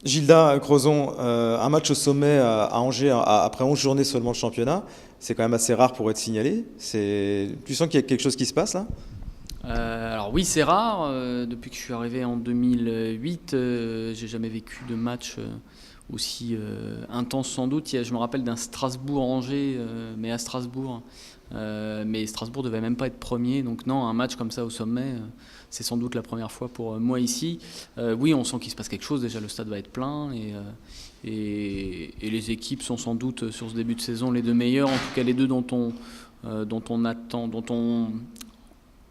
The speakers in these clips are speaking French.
Gilda Crozon, un match au sommet à Angers après 11 journées seulement de championnat, c'est quand même assez rare pour être signalé. Tu sens qu'il y a quelque chose qui se passe là? Alors oui, c'est rare. Depuis que je suis arrivé en 2008, j'ai jamais vécu de match aussi intense sans doute. Je me rappelle d'un Strasbourg-Angers, mais à Strasbourg. Mais Strasbourg devait même pas être premier, donc non, un match comme ça au sommet, c'est sans doute la première fois pour moi ici. Oui, on sent qu'il se passe quelque chose. Déjà, le stade va être plein et les équipes sont sans doute sur ce début de saison les deux meilleures, en tout cas les deux dont on attend,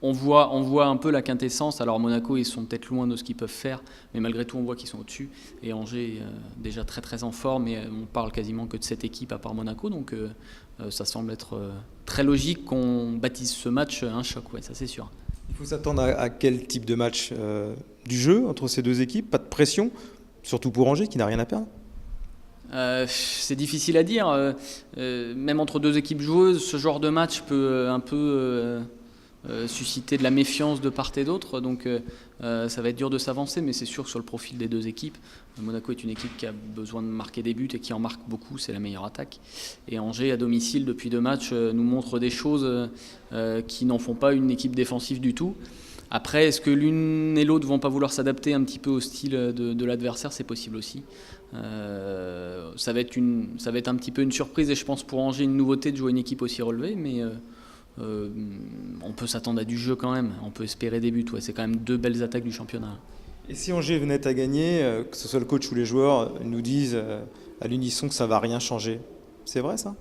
on voit un peu la quintessence. Alors Monaco, ils sont peut-être loin de ce qu'ils peuvent faire, mais malgré tout, on voit qu'ils sont au-dessus. Et Angers, déjà très très en forme, et on parle quasiment que de cette équipe à part Monaco, donc ça semble être très logique qu'on baptise ce match un choc, ouais, ça c'est sûr. Il faut s'attendre à quel type de match? Du jeu entre ces deux équipes? Pas de pression? Surtout pour Angers qui n'a rien à perdre? C'est difficile à dire. Même entre deux équipes joueuses, ce genre de match peut un peu susciter de la méfiance de part et d'autre, donc ça va être dur de s'avancer, mais c'est sûr sur le profil des deux équipes. Monaco est une équipe qui a besoin de marquer des buts et qui en marque beaucoup, c'est la meilleure attaque. Et Angers, à domicile, depuis deux matchs, nous montre des choses qui n'en font pas une équipe défensive du tout. Après, est-ce que l'une et l'autre vont pas vouloir s'adapter un petit peu au style de l'adversaire? C'est possible aussi. Ça va être un petit peu une surprise, et je pense pour Angers une nouveauté de jouer une équipe aussi relevée, mais on peut s'attendre à du jeu quand même, on peut espérer des buts, ouais. C'est quand même deux belles attaques du championnat. Et si Angers venait à gagner, que ce soit le coach ou les joueurs nous disent à l'unisson que ça va rien changer, c'est vrai ça?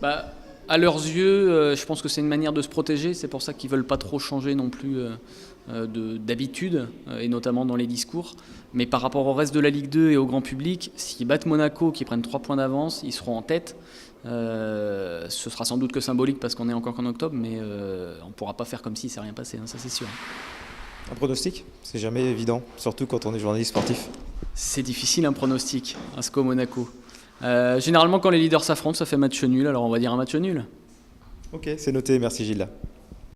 Bah, à leurs yeux, je pense que c'est une manière de se protéger, c'est pour ça qu'ils ne veulent pas trop changer non plus d'habitude, et notamment dans les discours. Mais par rapport au reste de la Ligue 2 et au grand public, s'ils battent Monaco, qui prennent 3 points d'avance, ils seront en tête. Ce sera sans doute que symbolique parce qu'on est encore qu'en octobre, mais on ne pourra pas faire comme si ça rien passé, hein, ça c'est sûr. Un pronostic? C'est jamais évident, surtout quand on est journaliste sportif. C'est difficile un pronostic, un SCO Monaco. Généralement quand les leaders s'affrontent, ça fait match nul, alors on va dire un match nul. Ok, c'est noté, merci Gilles.